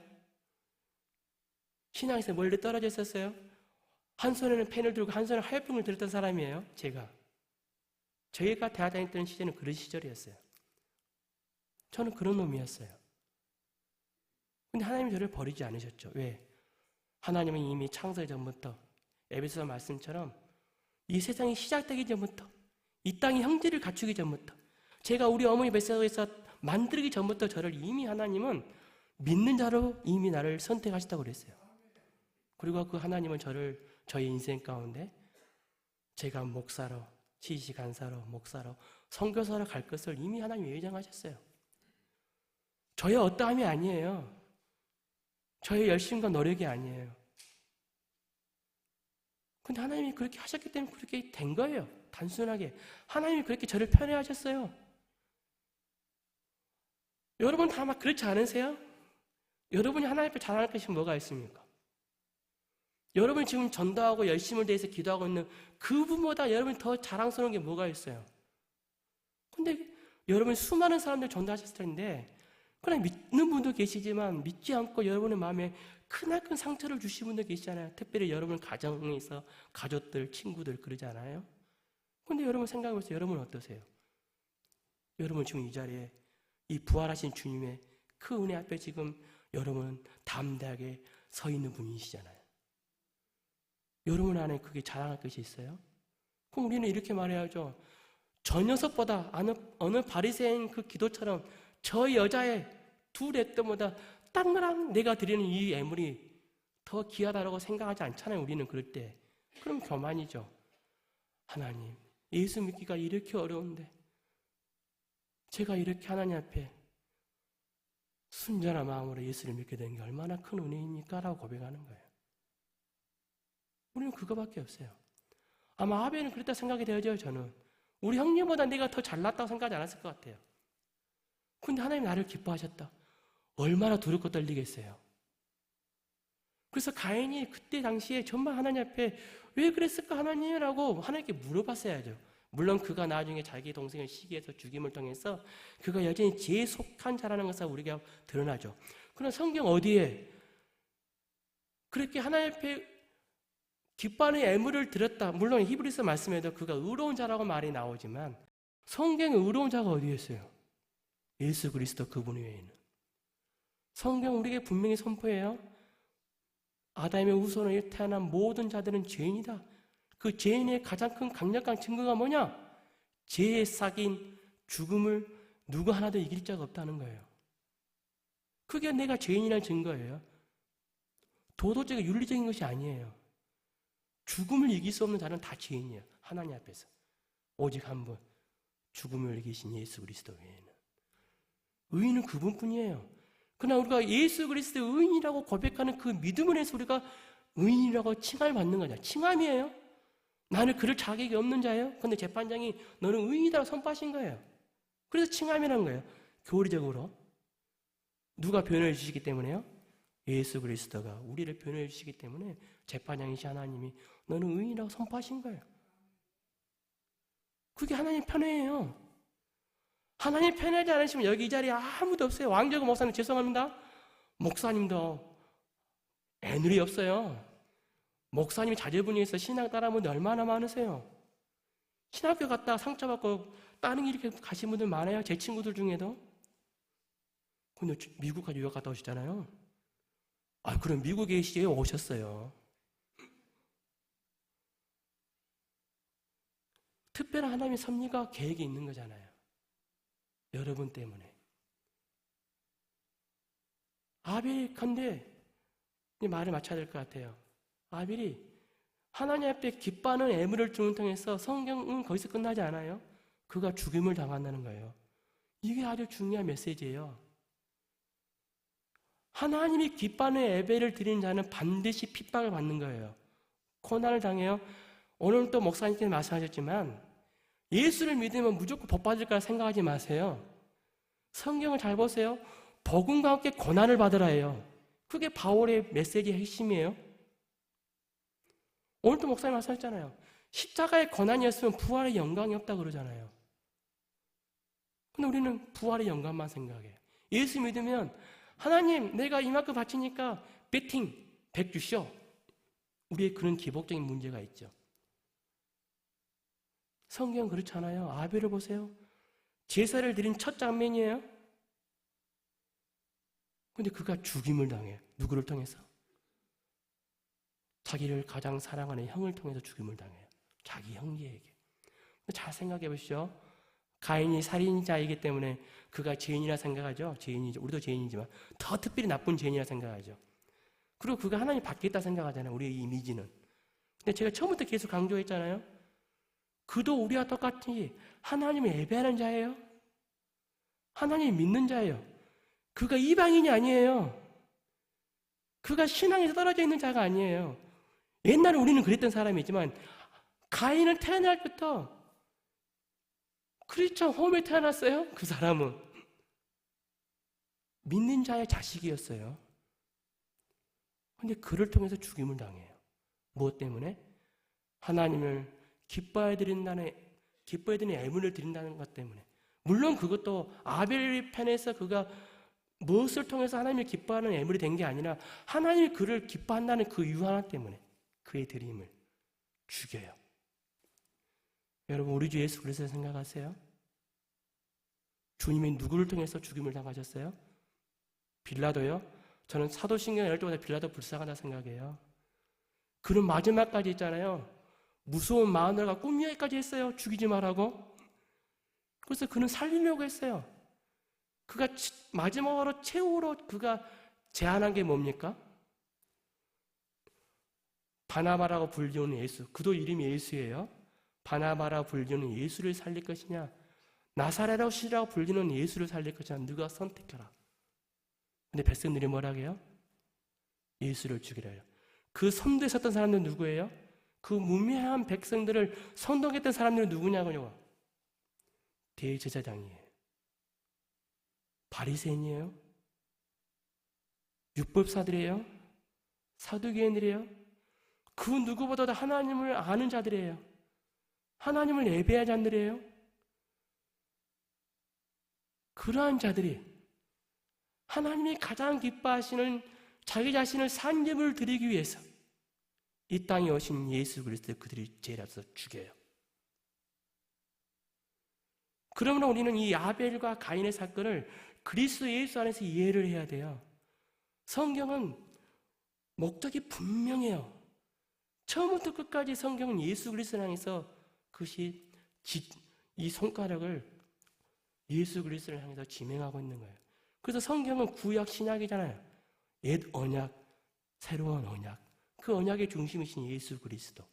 신앙에서 멀리 떨어져 있었어요. 한 손에는 펜을 들고 한 손에 화요병을 들었던 사람이에요. 저희가 대학 다닐 때는 시절은 그런 시절이었어요. 저는 그런 놈이었어요. 근데 하나님이 저를 버리지 않으셨죠. 왜? 하나님은 이미 창세 전부터 에베소서 말씀처럼 이 세상이 시작되기 전부터, 이 땅이 형제를 갖추기 전부터, 제가 우리 어머니 뱃속에서 만들기 전부터 저를 이미 하나님은 믿는 자로 이미 나를 선택하셨다고 그랬어요. 그리고 그 하나님은 저의 인생 가운데 제가 목사로, 시시간사로, 목사로, 선교사로 갈 것을 이미 하나님이 예정하셨어요. 저의 어떠함이 아니에요. 저의 열심과 노력이 아니에요. 근데 하나님이 그렇게 하셨기 때문에 그렇게 된 거예요. 단순하게. 하나님이 그렇게 저를 편애하셨어요. 여러분 다 막 그렇지 않으세요? 여러분이 하나님 앞에 자랑할 것이 뭐가 있습니까? 여러분이 지금 전도하고 열심을 다해서 기도하고 있는 그분보다 여러분이 더 자랑스러운 게 뭐가 있어요? 근데 여러분이 수많은 사람들 전도하셨을 텐데, 그냥 믿는 분도 계시지만 믿지 않고 여러분의 마음에 크나큰 상처를 주신 분도 계시잖아요. 특별히 여러분 가정에서 가족들, 친구들 그러지 않아요? 근데 여러분 생각해보세요. 여러분은 어떠세요? 여러분 지금 이 자리에 이 부활하신 주님의 그 은혜 앞에 지금 여러분은 담대하게 서 있는 분이시잖아요. 여러분 안에 그게 자랑할 것이 있어요? 그럼 우리는 이렇게 말해야죠. 저 녀석보다 어느 바리새인 그 기도처럼 저 여자의 두 렛돈보다 땅랑 내가 드리는 이 예물이 더 귀하다고 생각하지 않잖아요. 우리는 그럴 때. 그럼 교만이죠. 하나님, 예수 믿기가 이렇게 어려운데 제가 이렇게 하나님 앞에 순전한 마음으로 예수를 믿게 된 게 얼마나 큰 은혜입니까? 라고 고백하는 거예요. 우리는 그거밖에 없어요. 아마 아벨은 그랬다 생각이 되어져요. 저는 우리 형님보다 내가 더 잘났다고 생각하지 않았을 것 같아요. 근데 하나님 나를 기뻐하셨다. 얼마나 두렵고 떨리겠어요. 그래서 가인이 그때 당시에 정말 하나님 앞에 왜 그랬을까 하나님이라고 하나님께 물어봤어야죠. 물론 그가 나중에 자기 동생을 시기해서 죽임을 통해서 그가 여전히 죄에 속한 자라는 것을 우리가 드러나죠. 그러나 성경 어디에 그렇게 하나님 앞에 기뻐하는 예물을 드렸다. 물론 히브리서 말씀에도 그가 의로운 자라고 말이 나오지만 성경에 의로운 자가 어디 있어요? 예수 그리스도 그분 외에는. 성경 우리에게 분명히 선포해요. 아담의 후손으로 태어난 모든 자들은 죄인이다. 그 죄인의 가장 큰 강력한 증거가 뭐냐? 죄의 싹인 죽음을 누구 하나도 이길 자가 없다는 거예요. 그게 내가 죄인이라는 증거예요. 도덕적인 윤리적인 것이 아니에요. 죽음을 이길 수 없는 자는 다 죄인이에요. 하나님 앞에서. 오직 한 분, 죽음을 이기신 예수 그리스도 외에는. 의인은 그분뿐이에요. 그러나 우리가 예수 그리스도 의인이라고 고백하는 그 믿음을 해서 우리가 의인이라고 칭함을 받는 거죠. 칭함이에요. 나는 그럴 자격이 없는 자예요. 그런데 재판장이 너는 의인이라고 선포하신 거예요. 그래서 칭함이라는 거예요. 교리적으로. 누가 변호해 주시기 때문에요? 예수 그리스도가 우리를 변호해 주시기 때문에 재판장이신 하나님이 너는 의인이라고 선포하신 거예요. 그게 하나님 편애예요. 하나님 편애하지 않으시면 여기 이 자리에 아무도 없어요. 왕재구 목사님 죄송합니다. 목사님도 애누리 없어요. 목사님이 자제분이어서 신앙 따라하는 분들 얼마나 많으세요. 신학교 갔다가 상처받고 다른 길 이렇게 가신 분들 많아요. 제 친구들 중에도. 근데 미국까지 유학 갔다 오시잖아요. 그럼 미국에 시에 오셨어요. 특별한 하나님의 섭리가 계획이 있는 거잖아요. 여러분 때문에. 아벨 간데 말을 맞춰야 될 것 같아요. 아벨이 하나님 앞에 기뻐하는 예물을 주는 통해서 성경은 거기서 끝나지 않아요. 그가 죽임을 당한다는 거예요. 이게 아주 중요한 메시지예요. 하나님이 기뻐하는 예배를 드리는 자는 반드시 핍박을 받는 거예요. 고난을 당해요. 오늘 또 목사님께서 말씀하셨지만 예수를 믿으면 무조건 복 받을 거라 생각하지 마세요. 성경을 잘 보세요. 복음과 함께 고난을 받으라 해요. 그게 바울의 메시지의 핵심이에요. 오늘 또 목사님 말씀하셨잖아요. 십자가의 고난이었으면 부활의 영광이 없다고 그러잖아요. 근데 우리는 부활의 영광만 생각해요. 예수 믿으면 하나님 내가 이만큼 바치니까 배팅 100 주시오. 우리의 그런 기복적인 문제가 있죠. 성경은 그렇잖아요. 아벨을 보세요. 제사를 드린 첫 장면이에요. 근데 그가 죽임을 당해요. 누구를 통해서? 자기를 가장 사랑하는 형을 통해서 죽임을 당해요. 자기 형제에게. 잘 생각해 보시죠. 가인이 살인자이기 때문에 그가 죄인이라 생각하죠. 죄인이죠. 우리도 죄인이지만 더 특별히 나쁜 죄인이라 생각하죠. 그리고 그가 하나님 받겠다 생각하잖아요. 우리의 이미지는. 근데 제가 처음부터 계속 강조했잖아요. 그도 우리와 똑같이 하나님을 예배하는 자예요. 하나님 믿는 자예요. 그가 이방인이 아니에요. 그가 신앙에서 떨어져 있는 자가 아니에요. 옛날에 우리는 그랬던 사람이지만 가인은 태어날 때부터 크리스천 홈에 태어났어요. 그 사람은 믿는 자의 자식이었어요. 그런데 그를 통해서 죽임을 당해요. 무엇 때문에? 하나님을 기뻐해 드리는 예물을 드린다는 것 때문에. 물론 그것도 아벨 편에서 그가 무엇을 통해서 하나님을 기뻐하는 예물이 된 게 아니라 하나님이 그를 기뻐한다는 그 이유 하나 때문에 그의 드림을 죽여요. 여러분 우리 주 예수 그리스도 생각하세요? 주님이 누구를 통해서 죽임을 당하셨어요? 빌라도요? 저는 사도신경 읽을 때마다 빌라도 불쌍하다 생각해요. 그는 마지막까지 있잖아요. 무서운 마누라가 꿈이야기까지 했어요. 죽이지 말라고. 그래서 그는 살리려고 했어요. 그가 마지막으로 최후로 그가 제안한 게 뭡니까? 바나바라고 불리우는 예수. 그도 이름이 예수예요. 바나바라고 불리우는 예수를 살릴 것이냐, 나사렛이라고 시라고 불리는 예수를 살릴 것이냐, 누가 선택해라. 근데 백성들이 뭐라고 해요? 예수를 죽이라 해요. 그 선두에 섰던 사람들은 누구예요? 그 무매한 백성들을 선동했던 사람들은 누구냐고요? 대제사장이에요. 바리새인이에요. 율법사들이에요. 사두개인들이에요. 그 누구보다도 하나님을 아는 자들이에요. 하나님을 예배하는 자들이에요. 그러한 자들이 하나님이 가장 기뻐하시는 자기 자신을 산제물을 드리기 위해서 이 땅에 오신 예수 그리스도를 그들이 죄를 앞서 죽여요. 그러므로 우리는 이 아벨과 가인의 사건을 그리스도 예수 안에서 이해를 해야 돼요. 성경은 목적이 분명해요. 처음부터 끝까지 성경은 예수 그리스도를 향해서 그것이 이 손가락을 예수 그리스도를 향해서 지명하고 있는 거예요. 그래서 성경은 구약 신약이잖아요. 옛 언약, 새로운 언약. 그 언약의 중심이신 예수 그리스도.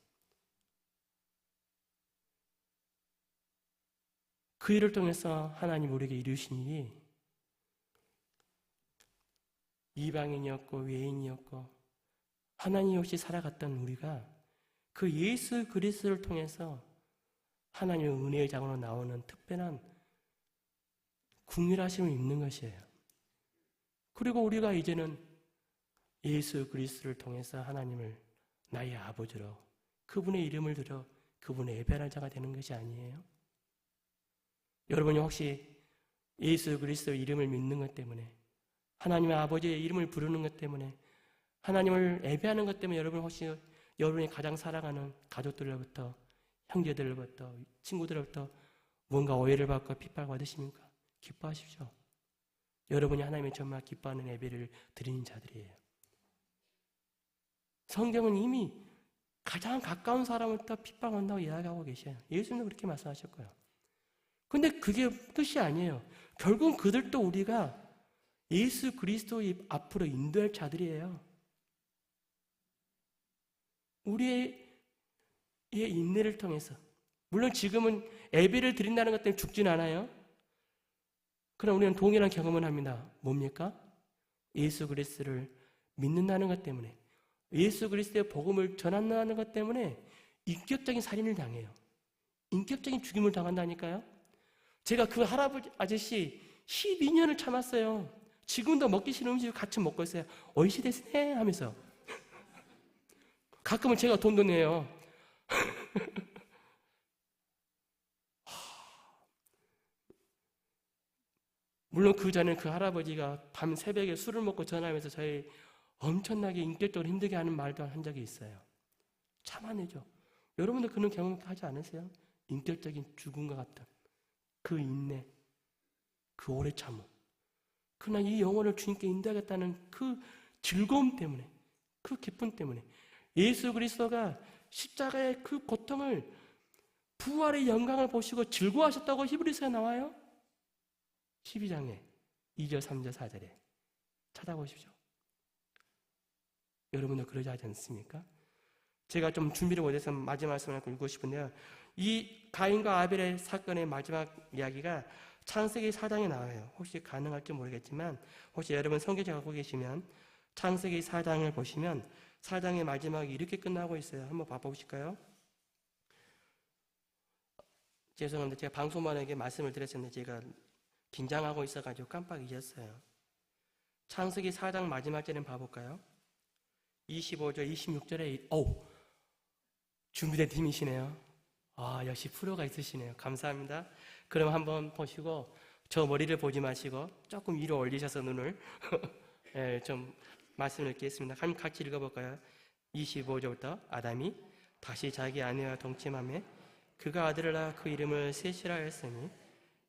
그 일을 통해서 하나님 우리에게 이루신 일이 이방인이었고 외인이었고 하나님 없이 살아갔던 우리가 그 예수 그리스도를 통해서 하나님의 은혜의 장으로 나오는 특별한 궁휼하심을 입는 것이에요. 그리고 우리가 이제는 예수 그리스도를 통해서 하나님을 나의 아버지로 그분의 이름을 들어 그분의 예배하는 자가 되는 것이 아니에요? 여러분이 혹시 예수 그리스도의 이름을 믿는 것 때문에 하나님의 아버지의 이름을 부르는 것 때문에 하나님을 예배하는 것 때문에 여러분 혹시 여러분이 가장 사랑하는 가족들로부터 형제들로부터 친구들로부터 뭔가 오해를 받고 핍박을 받으십니까? 기뻐하십시오. 여러분이 하나님의 정말 기뻐하는 예배를 드리는 자들이에요. 성경은 이미 가장 가까운 사람부터 핍박한다고 이야기하고 계셔요. 예수님도 그렇게 말씀하셨고요. 근데 그게 뜻이 아니에요. 결국은 그들도 우리가 예수 그리스도 앞으로 인도할 자들이에요. 우리의 인내를 통해서 물론 지금은 예배를 드린다는 것 때문에 죽진 않아요. 그럼 우리는 동일한 경험을 합니다. 뭡니까? 예수 그리스도를 믿는다는 것 때문에 예수 그리스도의 복음을 전한다는 것 때문에 인격적인 살인을 당해요. 인격적인 죽임을 당한다니까요. 제가 그 할아버지 아저씨 12년을 참았어요. 지금도 먹기 싫은 음식을 같이 먹고 있어요. 어이시 됐네 하면서 가끔은 제가 돈도 내요. 물론 그 전에 그 할아버지가 밤 새벽에 술을 먹고 전화하면서 저희 엄청나게 인격적으로 힘들게 하는 말도 한 적이 있어요. 참아내죠. 여러분들 그런 경험 하지 않으세요? 인격적인 죽음과 같은 그 인내, 그 오래 참음. 그러나 이 영혼을 주님께 인도하겠다는 그 즐거움 때문에, 그 기쁨 때문에 예수 그리스도가 십자가의 그 고통을 부활의 영광을 보시고 즐거워하셨다고 히브리서에 나와요. 12장에 2절, 3절, 4절에 찾아보십시오. 여러분도 그러지 않습니까? 제가 좀 준비를 못해서 마지막 말씀을 읽고 싶은데요. 이 가인과 아벨의 사건의 마지막 이야기가 창세기 4장에 나와요. 혹시 가능할지 모르겠지만 혹시 여러분 성경책 갖고 계시면 창세기 4장을 보시면 4장의 마지막이 이렇게 끝나고 있어요. 한번 봐보실까요? 죄송합니다. 제가 방송만에게 말씀을 드렸었는데 제가 긴장하고 있어가지고 깜빡 잊었어요. 창세기 4장 마지막 절에 봐볼까요? 25절, 26절에 준비된 팀이시네요. 역시 프로가 있으시네요. 감사합니다. 그럼 한번 보시고 저 머리를 보지 마시고 조금 위로 올리셔서 눈을 네, 좀 말씀을 읽겠습니다. 한번 같이 읽어볼까요? 25절부터 아담이 다시 자기 아내와 동침하며 그가 아들을 낳아 그 이름을 셋이라 했으니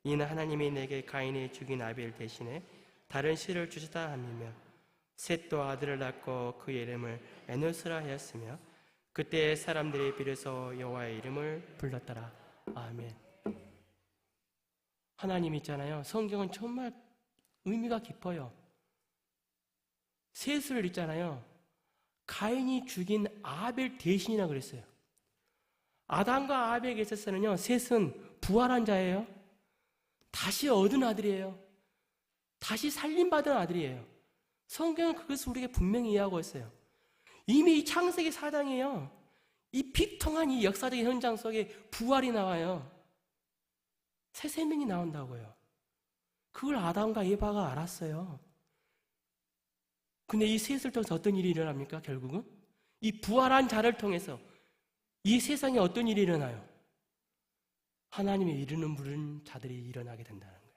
이는 하나님이 내게 가인이 죽인 아벨 대신에 다른 씨를 주시다 함이며 셋도 아들을 낳고 그의 이름을 에노스라 하였으며 그때 사람들이 비로소 여호와의 이름을 불렀더라. 아멘. 하나님 있잖아요. 성경은 정말 의미가 깊어요. 셋을 있잖아요. 가인이 죽인 아벨 대신이라 그랬어요. 아담과 아벨에게 있어서는요, 셋은 부활한 자예요. 다시 얻은 아들이에요. 다시 살림받은 아들이에요. 성경은 그것을 우리에게 분명히 이해하고 있어요. 이미 이 창세기 4장이에요. 이 비통한 이 역사적인 현장 속에 부활이 나와요. 새 생명이 나온다고요. 그걸 아담과 에바가 알았어요. 근데 이 셋을 통해서 어떤 일이 일어납니까? 결국은 이 부활한 자를 통해서 이 세상에 어떤 일이 일어나요? 하나님의 이르는 부른 자들이 일어나게 된다는 거예요.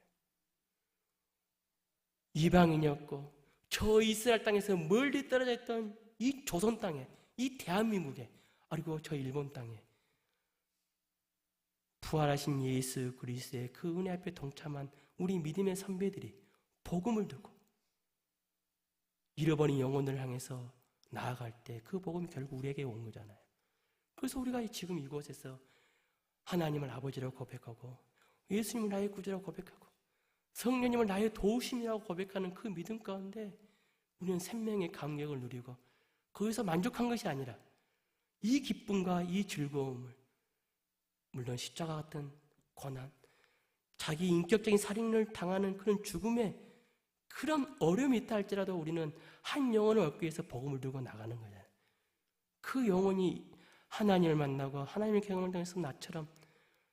이방인이었고 저 이스라엘 땅에서 멀리 떨어져 있던 이 조선 땅에, 이 대한민국에, 그리고 저 일본 땅에 부활하신 예수 그리스도의 그 은혜 앞에 동참한 우리 믿음의 선배들이 복음을 듣고 잃어버린 영혼을 향해서 나아갈 때 그 복음이 결국 우리에게 온 거잖아요. 그래서 우리가 지금 이곳에서 하나님을 아버지라고 고백하고 예수님을 나의 구주라고 고백하고 성령님을 나의 도우심이라고 고백하는 그 믿음 가운데 우리는 생명의 감격을 누리고 거기서 만족한 것이 아니라 이 기쁨과 이 즐거움을, 물론 십자가 같은 고난, 자기 인격적인 살인을 당하는 그런 죽음에 그런 어려움이 있다 할지라도 우리는 한 영혼을 얻기 위해서 복음을 들고 나가는 거잖아요. 그 영혼이 하나님을 만나고 하나님의 경험을 통해서 나처럼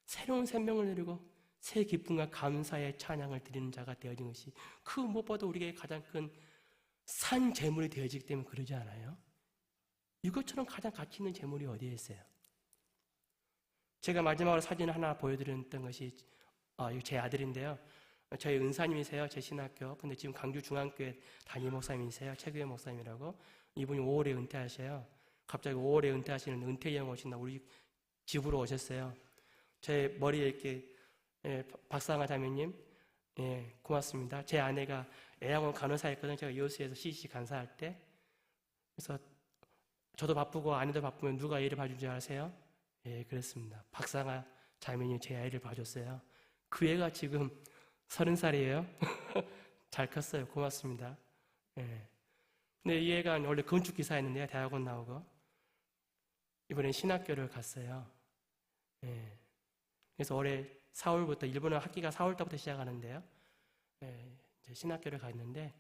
새로운 생명을 누리고 새 기쁨과 감사의 찬양을 드리는 자가 되어진 것이 그 무엇보다 우리에게 가장 큰 산 재물이 되어지기 때문에 그러지 않아요? 이것처럼 가장 가치 있는 재물이 어디에 있어요? 제가 마지막으로 사진 하나 보여드렸던 것이 제 아들인데요. 저희 은사님이세요. 제 신학교. 근데 지금 강주 중앙교회 담임 목사님이세요. 최규현 목사님이라고. 이분이 5월에 은퇴하셔요. 갑자기 5월에 은퇴하시는 은퇴형 오신다 우리 집으로 오셨어요. 제 머리에 이렇게 박상아 자매님, 고맙습니다. 제 아내가 애양원 간호사였거든요. 제가 여수에서 CC 간사할 때. 그래서 저도 바쁘고 아내도 바쁘면 누가 애를 봐준 줄 아세요? 그랬습니다. 박상아 자매님 제 아이를 봐줬어요. 그 애가 지금 30살이에요. 잘 컸어요. 고맙습니다. 근데 이 애가 원래 건축기사였는데요. 대학원 나오고. 이번엔 신학교를 갔어요. 그래서 올해 4월부터, 일본어 학기가 4월달부터 시작하는데요. 이제 신학교를 갔는데,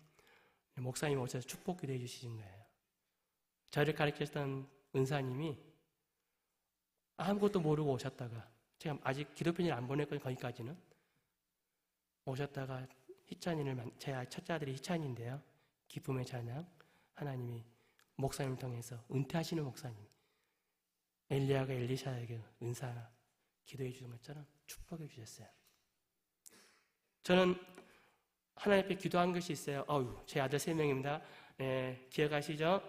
목사님 오셔서 축복 기도해 주시는 거예요. 저를 가르쳤던 은사님이 아무것도 모르고 오셨다가, 제가 아직 기도편지를 안 보냈거든요. 거기까지는. 오셨다가 희찬이를, 제 첫째 아들이 희찬인데요. 기쁨의 찬양, 하나님이 목사님을 통해서 은퇴하시는 목사님, 엘리야가 엘리샤에게 은사 기도해 주신 것처럼 축복해 주셨어요. 저는 하나님 앞에 기도한 것이 있어요. 제 아들 3명입니다. 기억하시죠?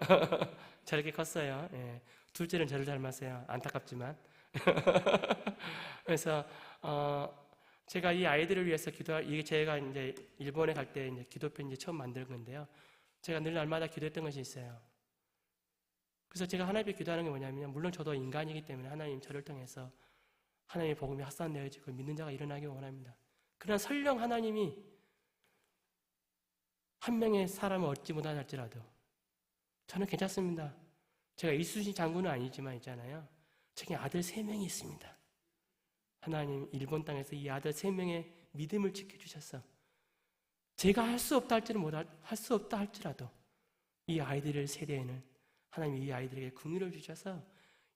저렇게 컸어요. 둘째는 저를 닮았어요. 안타깝지만. 그래서 제가 이 아이들을 위해서 이게 제가 이제 일본에 갈 때 이제 기도편지 처음 만든 건데요. 제가 늘 날마다 기도했던 것이 있어요. 그래서 제가 하나님 앞에 기도하는 게 뭐냐면, 물론 저도 인간이기 때문에 하나님 저를 통해서 하나님의 복음이 확산되어지고 믿는 자가 일어나길 원합니다. 그러나 설령 하나님이 한 명의 사람을 얻지 못할지라도 저는 괜찮습니다. 제가 이순신 장군은 아니지만 있잖아요. 저기 아들 3명이 있습니다. 하나님 일본 땅에서 이 아들 3명의 믿음을 지켜주셔서 제가 할 수 없다 할지라도 이 아이들의 세대에는 하나님이 이 아이들에게 긍휼을 주셔서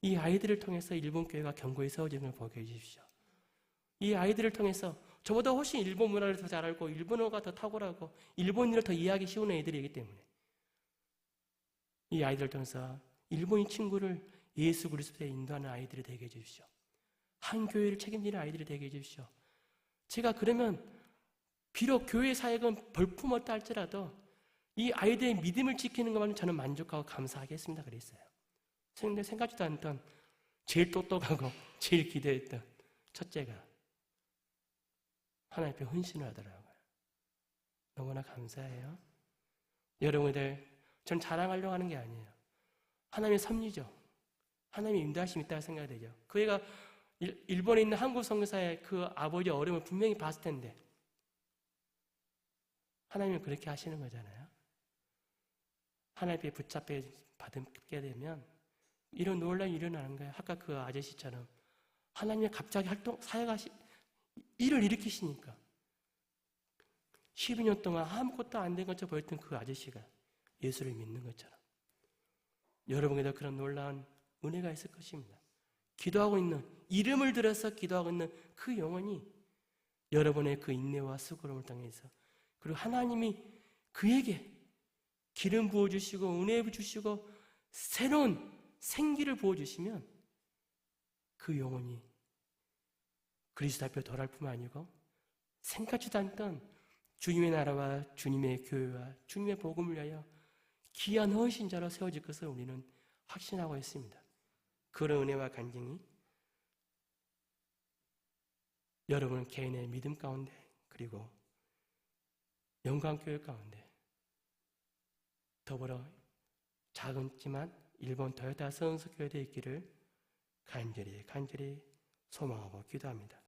이 아이들을 통해서 일본 교회가 견고히 세워지는 걸 보게 해주십시오. 이 아이들을 통해서 저보다 훨씬 일본 문화를 더 잘 알고 일본어가 더 탁월하고 일본인을 더 이해하기 쉬운 애들이기 때문에 이 아이들을 통해서 일본인 친구를 예수 그리스도에 인도하는 아이들이 되게 해주십시오. 한 교회를 책임지는 아이들이 되게 해주십시오. 제가 그러면 비록 교회 사역은 벌품없다 할지라도 이 아이들의 믿음을 지키는 것만 저는 만족하고 감사하겠습니다. 그랬어요. 근데 생각지도 않던 제일 똑똑하고 제일 기대했던 첫째가 하나님 앞에 헌신을 하더라고요. 너무나 감사해요. 여러분들, 전 자랑하려고 하는 게 아니에요. 하나님의 섭리죠. 하나님의 인도하심이 있다고 생각이 되죠. 그 애가 일본에 있는 한국 선교사의 그 아버지의 어려움을 분명히 봤을 텐데 하나님은 그렇게 하시는 거잖아요. 하나님께 붙잡게 받게 되면 이런 논란이 일어나는 거예요. 아까 그 아저씨처럼 하나님이 갑자기 일을 일으키시니까 12년 동안 아무것도 안 된 것처럼 보였던 그 아저씨가 예수를 믿는 것처럼 여러분에게도 그런 놀라운 은혜가 있을 것입니다. 기도하고 있는, 이름을 들어서 기도하고 있는 그 영혼이 여러분의 그 인내와 수고로움을 통해서, 그리고 하나님이 그에게 기름 부어주시고 은혜 주시고 새로운 생기를 부어주시면 그 영혼이 그리스도 앞에 돌아올 뿐만 아니고 생각지도 않던 주님의 나라와 주님의 교회와 주님의 복음을 위하여 귀한 헌신자로 세워질 것을 우리는 확신하고 있습니다. 그런 은혜와 간증이 여러분 개인의 믿음 가운데 그리고 영광교회 가운데 더불어 작은지만 일본 도요타 선수교회에 있기를 간절히 소망하고 기도합니다.